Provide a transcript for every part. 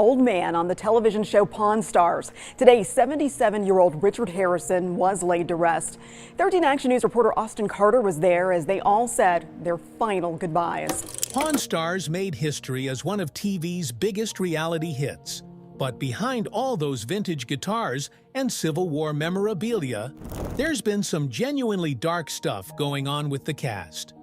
old man on the television show Pawn Stars. Today, 77-year-old Richard Harrison was laid to rest. 13 Action News reporter Austin Carter was there as they all said their final goodbyes. Pawn Stars made history as one of TV's biggest reality hits. But behind all those vintage guitars and Civil War memorabilia, there's been some genuinely dark stuff going on with the cast.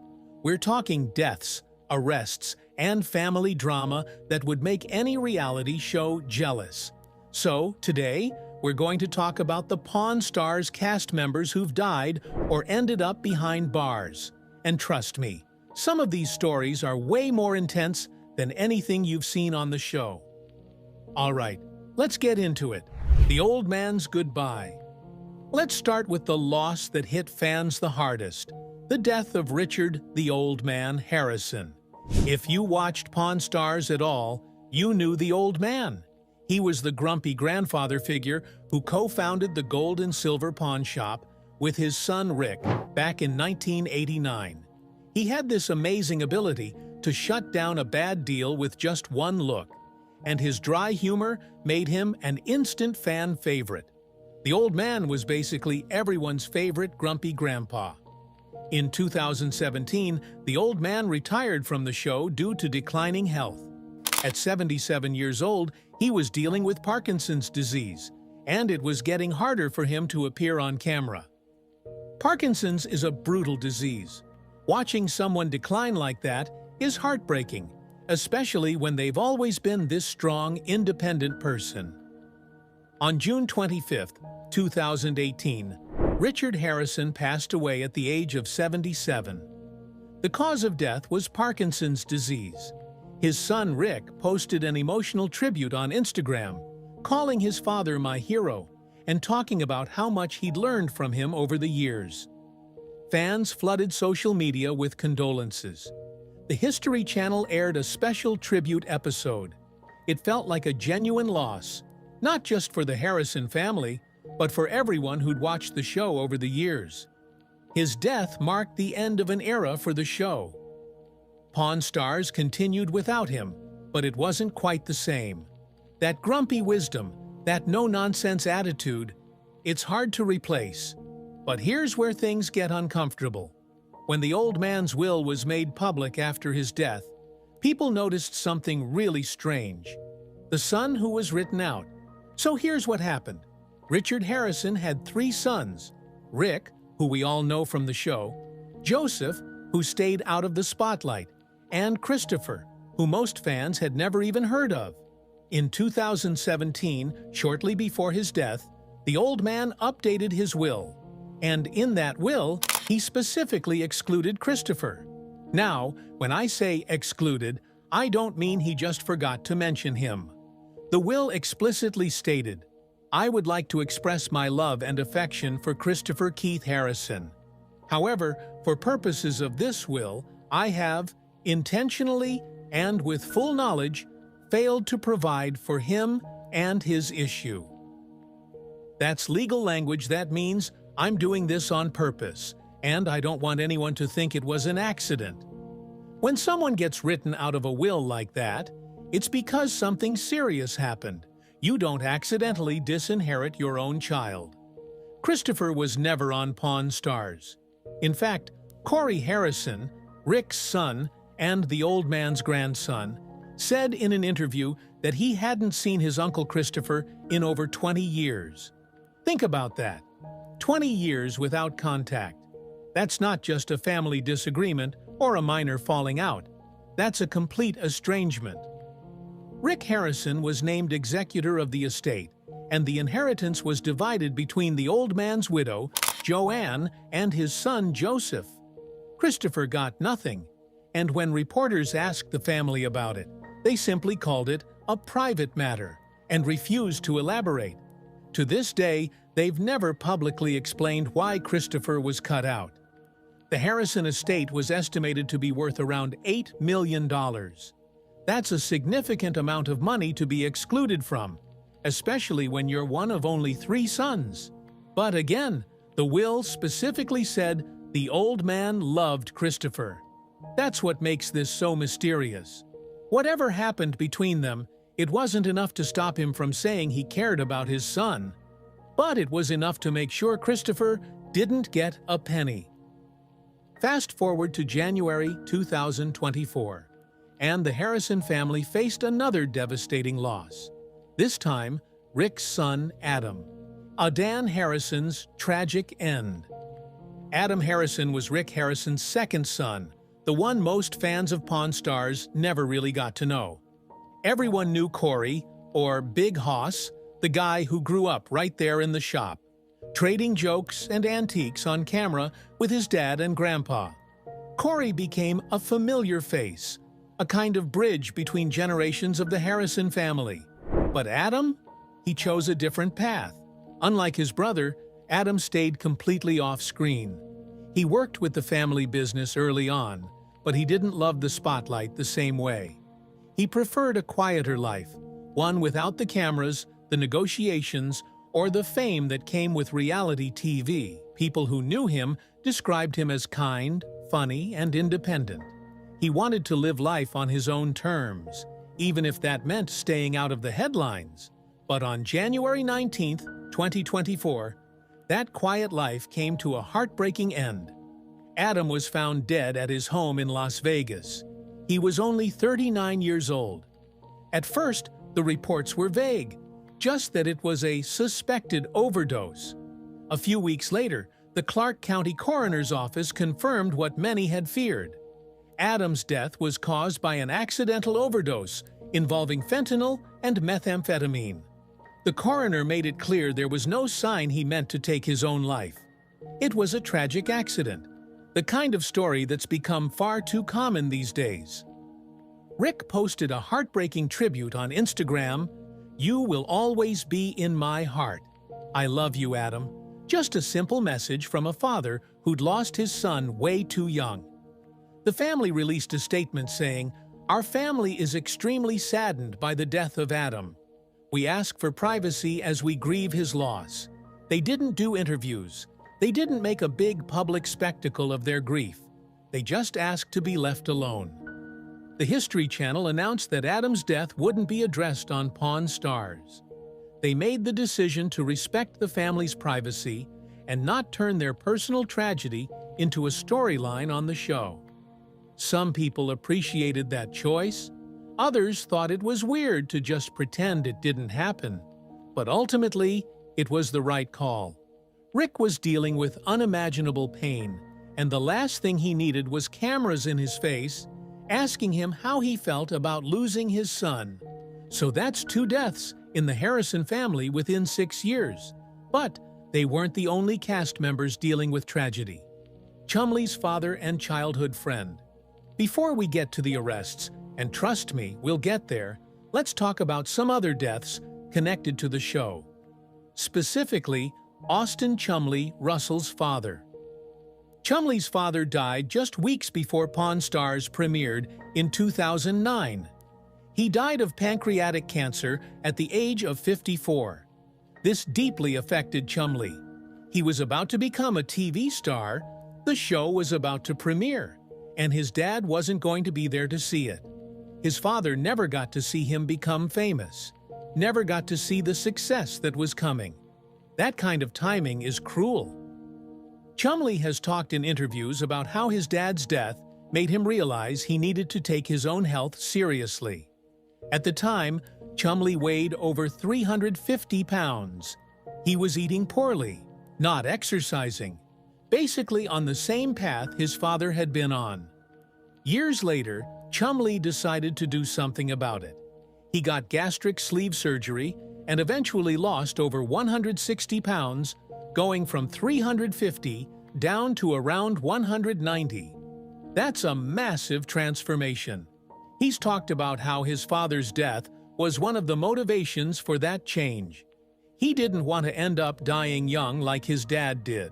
We're talking deaths, arrests, and family drama that would make any reality show jealous. So, today, we're going to talk about the Pawn Stars cast members who've died or ended up behind bars. And trust me, some of these stories are way more intense than anything you've seen on the show. All right, let's get into it. The old man's goodbye. Let's start with the loss that hit fans the hardest. The death of Richard "the Old Man" Harrison. If you watched Pawn Stars at all, you knew the old man. He was the grumpy grandfather figure who co-founded the Gold and Silver Pawn Shop with his son Rick back in 1989. He had this amazing ability to shut down a bad deal with just one look, and his dry humor made him an instant fan favorite. The old man was basically everyone's favorite grumpy grandpa. In 2017, the old man retired from the show due to declining health. At 77 years old, he was dealing with Parkinson's disease, and it was getting harder for him to appear on camera. Parkinson's is a brutal disease. Watching someone decline like that is heartbreaking, especially when they've always been this strong, independent person. On June 25, 2018, Richard Harrison passed away at the age of 77. The cause of death was Parkinson's disease. His son Rick posted an emotional tribute on Instagram, calling his father "my hero" and talking about how much he'd learned from him over the years. Fans flooded social media with condolences. The History Channel aired a special tribute episode. It felt like a genuine loss, not just for the Harrison family, but for everyone who'd watched the show over the years. His death marked the end of an era for the show. Pawn Stars continued without him, but it wasn't quite the same. That grumpy wisdom, that no-nonsense attitude, it's hard to replace. But here's where things get uncomfortable. When the old man's will was made public after his death, people noticed something really strange. The son who was written out. So here's what happened. Richard Harrison had 3 sons: Rick, who we all know from the show, Joseph, who stayed out of the spotlight, and Christopher, who most fans had never even heard of. In 2017, shortly before his death, the old man updated his will, and in that will, he specifically excluded Christopher. Now, when I say excluded, I don't mean he just forgot to mention him. The will explicitly stated, "I would like to express my love and affection for Christopher Keith Harrison. However, for purposes of this will, I have, intentionally and with full knowledge, failed to provide for him and his issue." That's legal language that means I'm doing this on purpose, and I don't want anyone to think it was an accident. When someone gets written out of a will like that, it's because something serious happened. You don't accidentally disinherit your own child. Christopher was never on Pawn Stars. In fact, Corey Harrison, Rick's son and the old man's grandson, said in an interview that he hadn't seen his uncle Christopher in over 20 years. Think about that. 20 years without contact. That's not just a family disagreement or a minor falling out. That's a complete estrangement. Rick Harrison was named executor of the estate, and the inheritance was divided between the old man's widow, Joanne, and his son, Joseph. Christopher got nothing, and when reporters asked the family about it, they simply called it a private matter and refused to elaborate. To this day, they've never publicly explained why Christopher was cut out. The Harrison estate was estimated to be worth around $8 million. That's a significant amount of money to be excluded from, especially when you're one of only 3 sons. But again, the will specifically said the old man loved Christopher. That's what makes this so mysterious. Whatever happened between them, It wasn't enough to stop him from saying he cared about his son, but it was enough to make sure Christopher didn't get a penny. Fast forward to January 2024, and the Harrison family faced another devastating loss. This time, Rick's son, Adam. Adan Harrison's tragic end. Adam Harrison was Rick Harrison's second son, the one most fans of Pawn Stars never really got to know. Everyone knew Corey, or Big Hoss, the guy who grew up right there in the shop, trading jokes and antiques on camera with his dad and grandpa. Corey became a familiar face, a kind of bridge between generations of the Harrison family. But Adam? He chose a different path. Unlike his brother, Adam stayed completely off-screen. He worked with the family business early on, but he didn't love the spotlight the same way. He preferred a quieter life, one without the cameras, the negotiations, or the fame that came with reality TV. People who knew him described him as kind, funny, and independent. He wanted to live life on his own terms, even if that meant staying out of the headlines. But on January 19, 2024, that quiet life came to a heartbreaking end. Adam was found dead at his home in Las Vegas. He was only 39 years old. At first, the reports were vague, just that it was a suspected overdose. A few weeks later, the Clark County Coroner's Office confirmed what many had feared. Adam's death was caused by an accidental overdose involving fentanyl and methamphetamine. The coroner made it clear there was no sign he meant to take his own life. It was a tragic accident, the kind of story that's become far too common these days. Rick posted a heartbreaking tribute on Instagram. "You will always be in my heart. I love you, Adam." Just a simple message from a father who'd lost his son way too young. The family released a statement saying, "Our family is extremely saddened by the death of Adam. We ask for privacy as we grieve his loss." They didn't do interviews. They didn't make a big public spectacle of their grief. They just asked to be left alone. The History Channel announced that Adam's death wouldn't be addressed on Pawn Stars. They made the decision to respect the family's privacy and not turn their personal tragedy into a storyline on the show. Some people appreciated that choice. Others thought it was weird to just pretend it didn't happen. But ultimately, it was the right call. Rick was dealing with unimaginable pain, and the last thing he needed was cameras in his face asking him how he felt about losing his son. So that's 2 deaths in the Harrison family within 6 years. But they weren't the only cast members dealing with tragedy. Chumlee's father and childhood friend. Before we get to the arrests, and trust me, we'll get there, let's talk about some other deaths connected to the show. Specifically, Austin Chumlee, Russell's father. Chumlee's father died just weeks before Pawn Stars premiered in 2009. He died of pancreatic cancer at the age of 54. This deeply affected Chumlee. He was about to become a TV star, the show was about to premiere, and his dad wasn't going to be there to see it. His father never got to see him become famous, never got to see the success that was coming. That kind of timing is cruel. Chumlee has talked in interviews about how his dad's death made him realize he needed to take his own health seriously. At the time, Chumlee weighed over 350 pounds. He was eating poorly, not exercising, basically on the same path his father had been on. Years later, Chumlee decided to do something about it. He got gastric sleeve surgery and eventually lost over 160 pounds, going from 350 down to around 190. That's a massive transformation. He's talked about how his father's death was one of the motivations for that change. He didn't want to end up dying young like his dad did.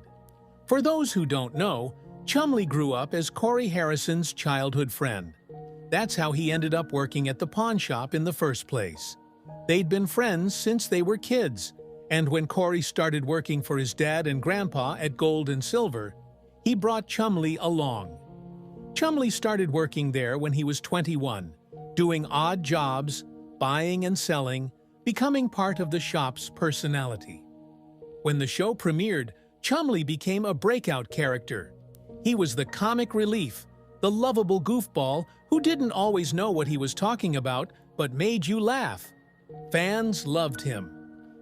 For those who don't know, Chumlee grew up as Corey Harrison's childhood friend. That's how he ended up working at the pawn shop in the first place. They'd been friends since they were kids, and when Corey started working for his dad and grandpa at Gold and Silver, he brought Chumlee along. Chumlee started working there when he was 21, doing odd jobs, buying and selling, becoming part of the shop's personality. When the show premiered, Chumlee became a breakout character. He was the comic relief, the lovable goofball who didn't always know what he was talking about but made you laugh. Fans loved him.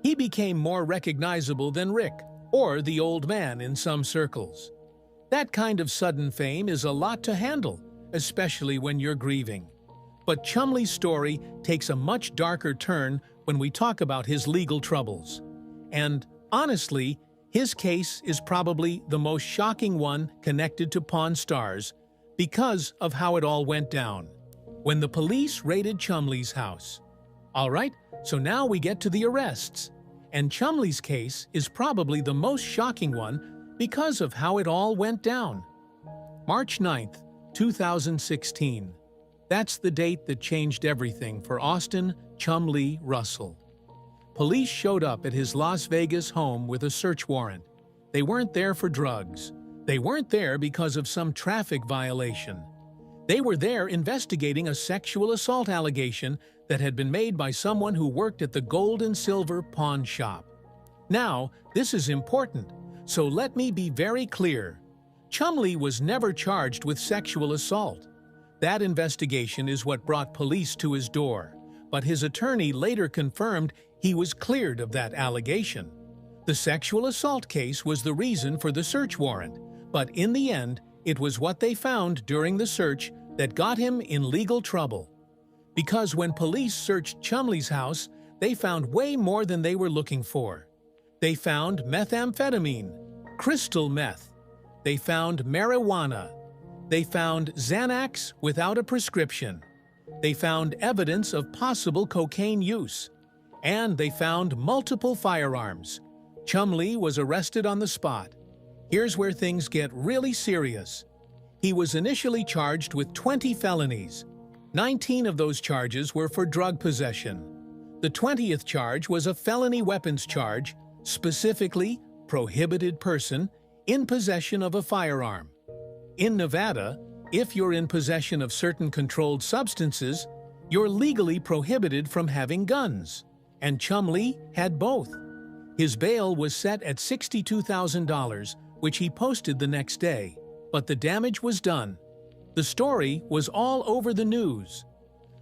He became more recognizable than Rick, or the old man in some circles. That kind of sudden fame is a lot to handle, especially when you're grieving. But Chumlee's story takes a much darker turn when we talk about his legal troubles. And, honestly, his case is probably the most shocking one connected to Pawn Stars because of how it all went down when the police raided Chumlee's house. All right, so now we get to the arrests. And Chumlee's case is probably the most shocking one because of how it all went down. March 9th, 2016. That's the date that changed everything for Austin Chumlee Russell. Police showed up at his Las Vegas home with a search warrant. They weren't there for drugs. They weren't there because of some traffic violation. They were there investigating a sexual assault allegation that had been made by someone who worked at the gold and silver pawn shop. Now, this is important, so let me be very clear. Chumlee was never charged with sexual assault. That investigation is what brought police to his door, but his attorney later confirmed he was cleared of that allegation. The sexual assault case was the reason for the search warrant, but in the end, it was what they found during the search that got him in legal trouble. Because when police searched Chumlee's house, they found way more than they were looking for. They found methamphetamine, crystal meth. They found marijuana. They found Xanax without a prescription. They found evidence of possible cocaine use. And they found multiple firearms. Chumlee was arrested on the spot. Here's where things get really serious. He was initially charged with 20 felonies. 19 of those charges were for drug possession. The 20th charge was a felony weapons charge, specifically prohibited person in possession of a firearm. In Nevada, if you're in possession of certain controlled substances, you're legally prohibited from having guns. And Chumlee had both. His bail was set at $62,000, which he posted the next day. But the damage was done. The story was all over the news.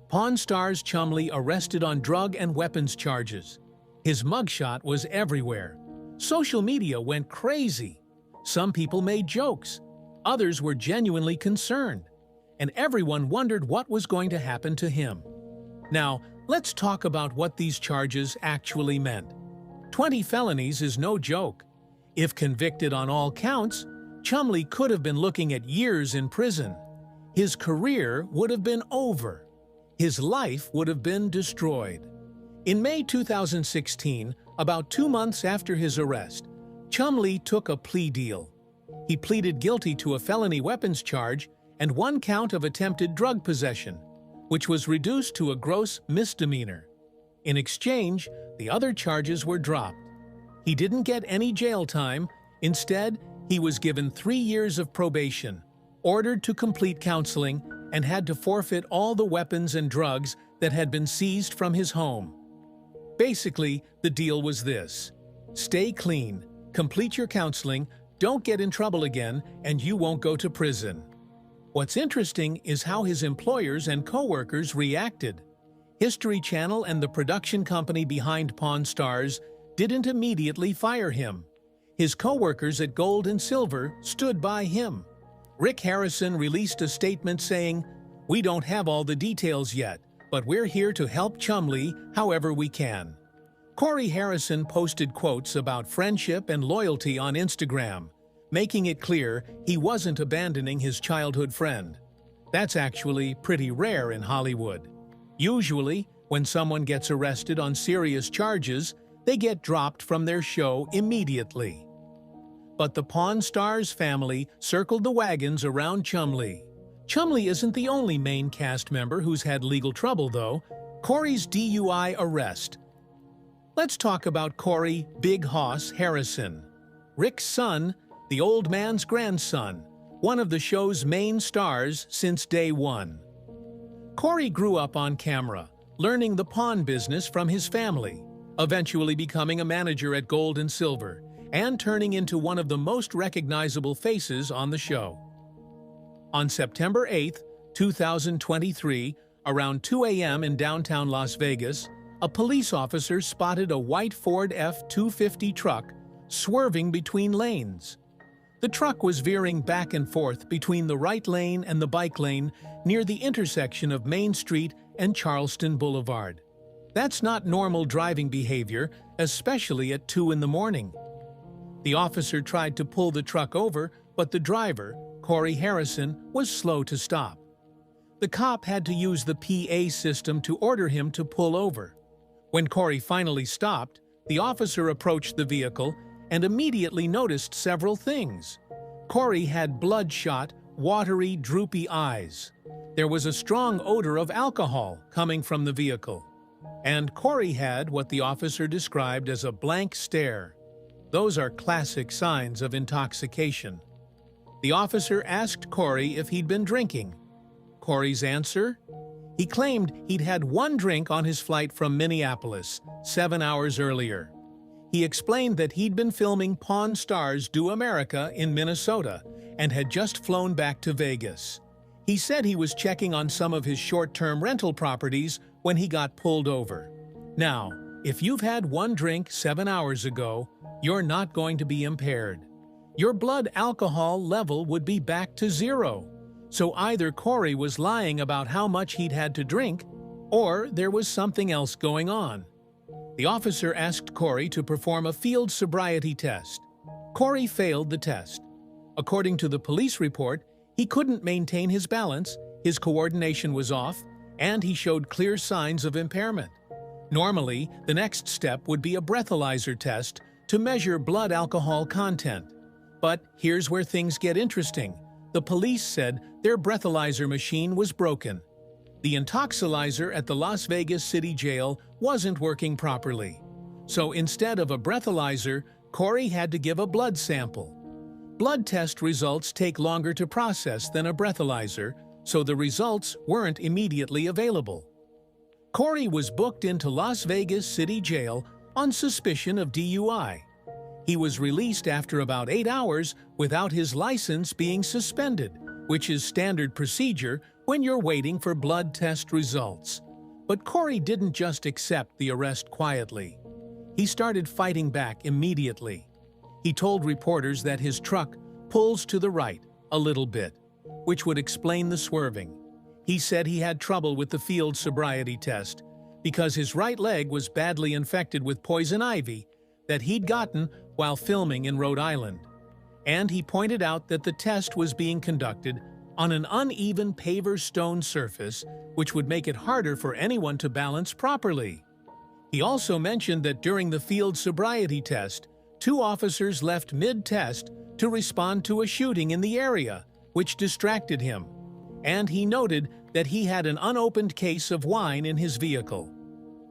Pawn Stars Chumlee arrested on drug and weapons charges. His mugshot was everywhere. Social media went crazy. Some people made jokes. Others were genuinely concerned. And everyone wondered what was going to happen to him. Now, let's talk about what these charges actually meant. 20 felonies is no joke. If convicted on all counts, Chumlee could have been looking at years in prison. His career would have been over. His life would have been destroyed. In May 2016, about 2 months after his arrest, Chumlee took a plea deal. He pleaded guilty to a felony weapons charge and 1 count of attempted drug possession, which was reduced to a gross misdemeanor. In exchange, the other charges were dropped. He didn't get any jail time. Instead, he was given 3 years of probation, ordered to complete counseling, and had to forfeit all the weapons and drugs that had been seized from his home. Basically, the deal was this: stay clean, complete your counseling, don't get in trouble again, and you won't go to prison. What's interesting is how his employers and co-workers reacted. History Channel and the production company behind Pawn Stars didn't immediately fire him. His co-workers at Gold and Silver stood by him. Rick Harrison released a statement saying, "We don't have all the details yet, but we're here to help Chumlee however we can." Corey Harrison posted quotes about friendship and loyalty on Instagram, making it clear he wasn't abandoning his childhood friend. That's actually pretty rare in Hollywood. Usually, when someone gets arrested on serious charges, they get dropped from their show immediately. But the Pawn Stars family circled the wagons around Chumlee. Chumlee isn't the only main cast member who's had legal trouble, though. Corey's DUI arrest. Let's talk about Corey Big Hoss Harrison, Rick's son, the old man's grandson, one of the show's main stars since day one. Corey grew up on camera, learning the pawn business from his family, eventually becoming a manager at Gold and Silver, and turning into one of the most recognizable faces on the show. On September 8, 2023, around 2 a.m. in downtown Las Vegas, a police officer spotted a white Ford F-250 truck swerving between lanes. The truck was veering back and forth between the right lane and the bike lane near the intersection of Main Street and Charleston Boulevard. That's not normal driving behavior, especially at 2 in the morning. The officer tried to pull the truck over, but the driver, Corey Harrison, was slow to stop. The cop had to use the PA system to order him to pull over. When Corey finally stopped, the officer approached the vehicle and immediately noticed several things. Corey had bloodshot, watery, droopy eyes. There was a strong odor of alcohol coming from the vehicle. And Corey had what the officer described as a blank stare. Those are classic signs of intoxication. The officer asked Corey if he'd been drinking. Corey's answer? He claimed he'd had one drink on his flight from Minneapolis 7 hours earlier. He explained that he'd been filming Pawn Stars Do America in Minnesota and had just flown back to Vegas. He said he was checking on some of his short-term rental properties when he got pulled over. Now, if you've had one drink 7 hours ago, you're not going to be impaired. Your blood alcohol level would be back to 0. So either Corey was lying about how much he'd had to drink, or there was something else going on. The officer asked Corey to perform a field sobriety test. Corey failed the test. According to the police report, he couldn't maintain his balance, his coordination was off, and he showed clear signs of impairment. Normally, the next step would be a breathalyzer test to measure blood alcohol content. But here's where things get interesting. The police said their breathalyzer machine was broken. The intoxilyzer at the Las Vegas City Jail wasn't working properly. So instead of a breathalyzer, Corey had to give a blood sample. Blood test results take longer to process than a breathalyzer, so the results weren't immediately available. Corey was booked into Las Vegas City Jail on suspicion of DUI. He was released after about 8 hours without his license being suspended, which is standard procedure when you're waiting for blood test results. But Corey didn't just accept the arrest quietly. He started fighting back immediately. He told reporters that his truck pulls to the right a little bit, which would explain the swerving. He said he had trouble with the field sobriety test because his right leg was badly infected with poison ivy that he'd gotten while filming in Rhode Island. And he pointed out that the test was being conducted on an uneven paver stone surface, which would make it harder for anyone to balance properly. He also mentioned that during the field sobriety test, 2 officers left mid-test to respond to a shooting in the area, which distracted him. And he noted that he had an unopened case of wine in his vehicle.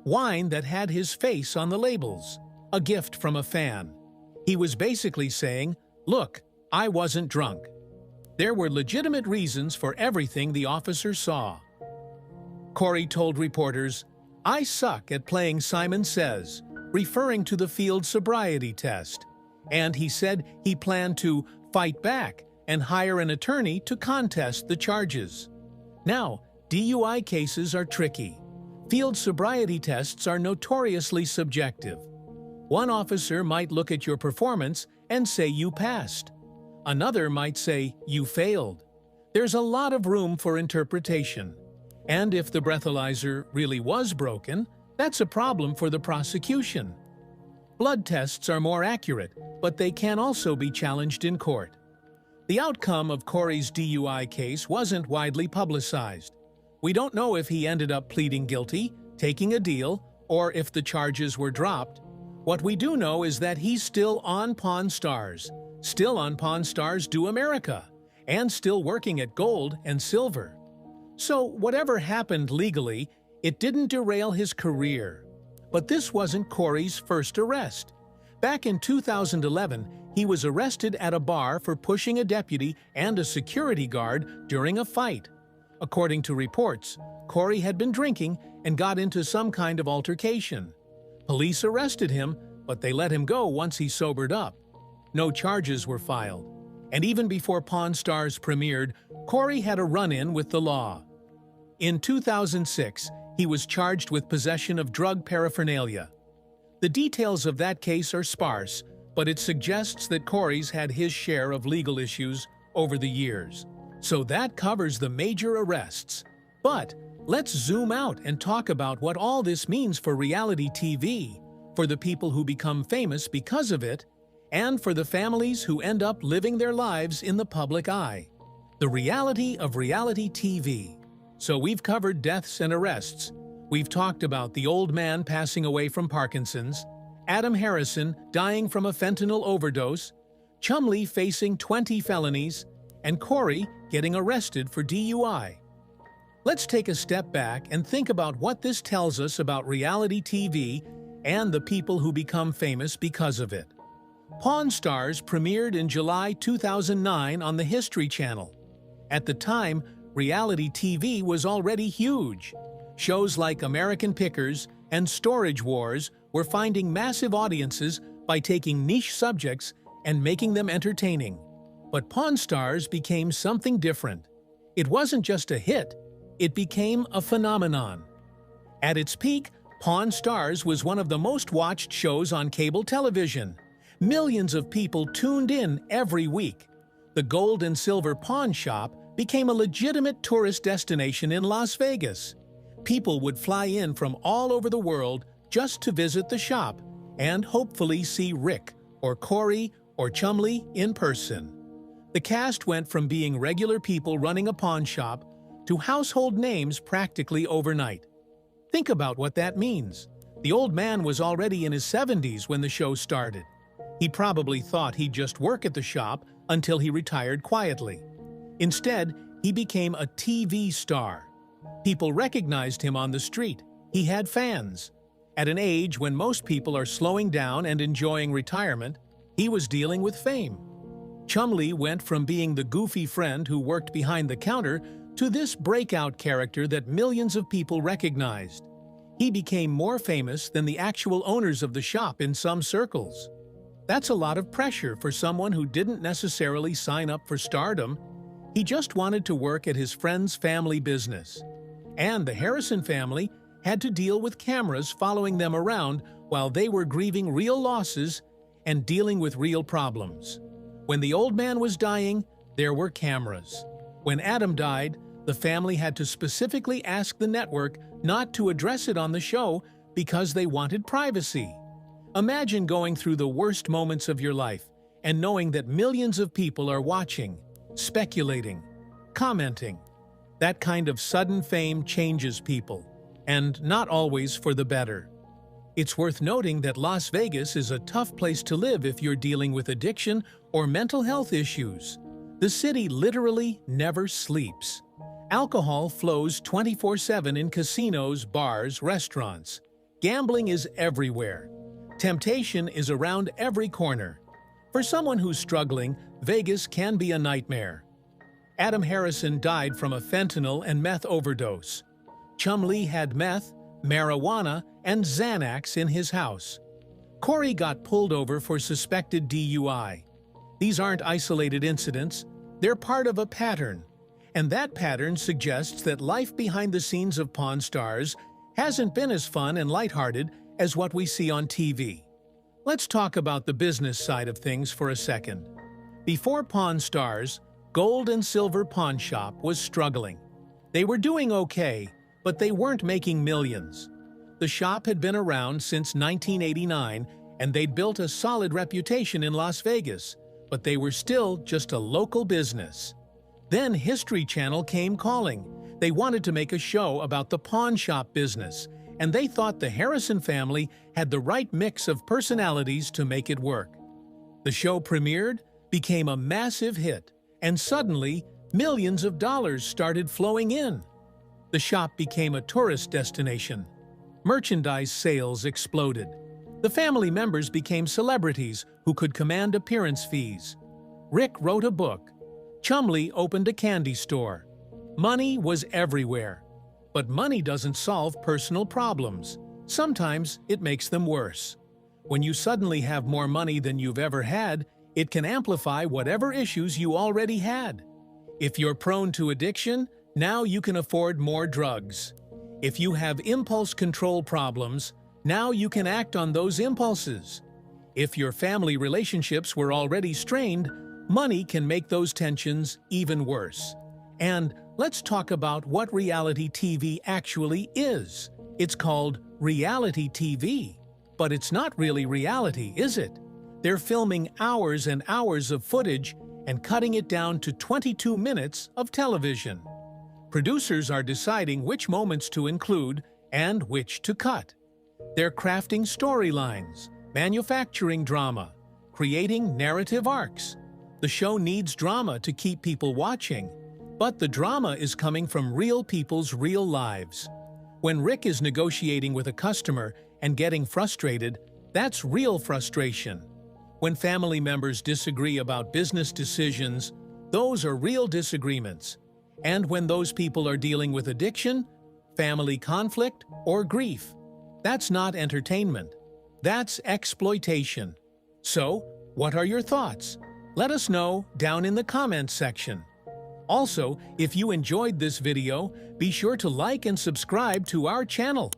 Wine that had his face on the labels, a gift from a fan. He was basically saying, "Look, I wasn't drunk." There were legitimate reasons for everything the officer saw. Corey told reporters, "I suck at playing Simon Says," referring to the field sobriety test. And he said he planned to fight back and hire an attorney to contest the charges. Now, DUI cases are tricky. Field sobriety tests are notoriously subjective. One officer might look at your performance and say you passed. Another might say you failed. There's a lot of room for interpretation. And if the breathalyzer really was broken, that's a problem for the prosecution. Blood tests are more accurate, but they can also be challenged in court. The outcome of Corey's DUI case wasn't widely publicized. We don't know if he ended up pleading guilty, taking a deal, or if the charges were dropped. What we do know is that he's still on Pawn Stars, still on Pawn Stars Do America, and still working at Gold and Silver. So whatever happened legally, it didn't derail his career. But this wasn't Corey's first arrest. Back in 2011, he was arrested at a bar for pushing a deputy and a security guard during a fight. According to reports, Corey had been drinking and got into some kind of altercation. Police arrested him, but they let him go once he sobered up. No charges were filed. And even before Pawn Stars premiered, Corey had a run-in with the law. In 2006, he was charged with possession of drug paraphernalia. The details of that case are sparse, but it suggests that Corey's had his share of legal issues over the years. So that covers the major arrests. But let's zoom out and talk about what all this means for reality TV, for the people who become famous because of it, and for the families who end up living their lives in the public eye. The reality of reality TV. So we've covered deaths and arrests. We've talked about the old man passing away from Parkinson's, Adam Harrison dying from a fentanyl overdose, Chumlee facing 20 felonies, and Corey getting arrested for DUI. Let's take a step back and think about what this tells us about reality TV and the people who become famous because of it. Pawn Stars premiered in July 2009 on the History Channel. At the time, reality TV was already huge. Shows like American Pickers and Storage Wars were finding massive audiences by taking niche subjects and making them entertaining. But Pawn Stars became something different. It wasn't just a hit, it became a phenomenon. At its peak, Pawn Stars was one of the most watched shows on cable television. Millions of people tuned in every week. The gold and silver pawn shop became a legitimate tourist destination in Las Vegas. People would fly in from all over the world just to visit the shop and hopefully see Rick or Corey or Chumlee in person. The cast went from being regular people running a pawn shop to household names practically overnight. Think about what that means. The old man was already in his 70s when the show started. He probably thought he'd just work at the shop until he retired quietly. Instead, he became a TV star. People recognized him on the street. He had fans. At an age when most people are slowing down and enjoying retirement, he was dealing with fame. Chumlee went from being the goofy friend who worked behind the counter to this breakout character that millions of people recognized. He became more famous than the actual owners of the shop in some circles. That's a lot of pressure for someone who didn't necessarily sign up for stardom. He just wanted to work at his friend's family business. And the Harrison family had to deal with cameras following them around while they were grieving real losses and dealing with real problems. When the old man was dying, there were cameras. When Adam died, the family had to specifically ask the network not to address it on the show because they wanted privacy. Imagine going through the worst moments of your life and knowing that millions of people are watching, speculating, commenting. That kind of sudden fame changes people, and not always for the better. It's worth noting that Las Vegas is a tough place to live if you're dealing with addiction or mental health issues. The city literally never sleeps. Alcohol flows 24/7 in casinos, bars, restaurants. Gambling is everywhere. Temptation is around every corner. For someone who's struggling, Vegas can be a nightmare. Adam Harrison died from a fentanyl and meth overdose. Chumlee had meth, marijuana, and Xanax in his house. Corey got pulled over for suspected DUI. These aren't isolated incidents, they're part of a pattern. And that pattern suggests that life behind the scenes of Pawn Stars hasn't been as fun and lighthearted as what we see on TV. Let's talk about the business side of things for a second. Before Pawn Stars, Gold and Silver Pawn Shop was struggling. They were doing okay, but they weren't making millions. The shop had been around since 1989, and they'd built a solid reputation in Las Vegas, but they were still just a local business. Then History Channel came calling. They wanted to make a show about the pawn shop business, and they thought the Harrison family had the right mix of personalities to make it work. The show premiered, became a massive hit, and suddenly, millions of dollars started flowing in. The shop became a tourist destination. Merchandise sales exploded. The family members became celebrities who could command appearance fees. Rick wrote a book. Chumlee opened a candy store. Money was everywhere. But money doesn't solve personal problems. Sometimes it makes them worse. When you suddenly have more money than you've ever had, it can amplify whatever issues you already had. If you're prone to addiction, now you can afford more drugs. If you have impulse control problems, now you can act on those impulses. If your family relationships were already strained, money can make those tensions even worse. And let's talk about what reality TV actually is. It's called reality TV. But it's not really reality, is it? They're filming hours and hours of footage and cutting it down to 22 minutes of television. Producers are deciding which moments to include and which to cut. They're crafting storylines, manufacturing drama, creating narrative arcs. The show needs drama to keep people watching, but the drama is coming from real people's real lives. When Rick is negotiating with a customer and getting frustrated, that's real frustration. When family members disagree about business decisions, those are real disagreements. And when those people are dealing with addiction, family conflict, or grief, that's not entertainment. That's exploitation. So, what are your thoughts? Let us know down in the comments section. Also, if you enjoyed this video, be sure to like and subscribe to our channel.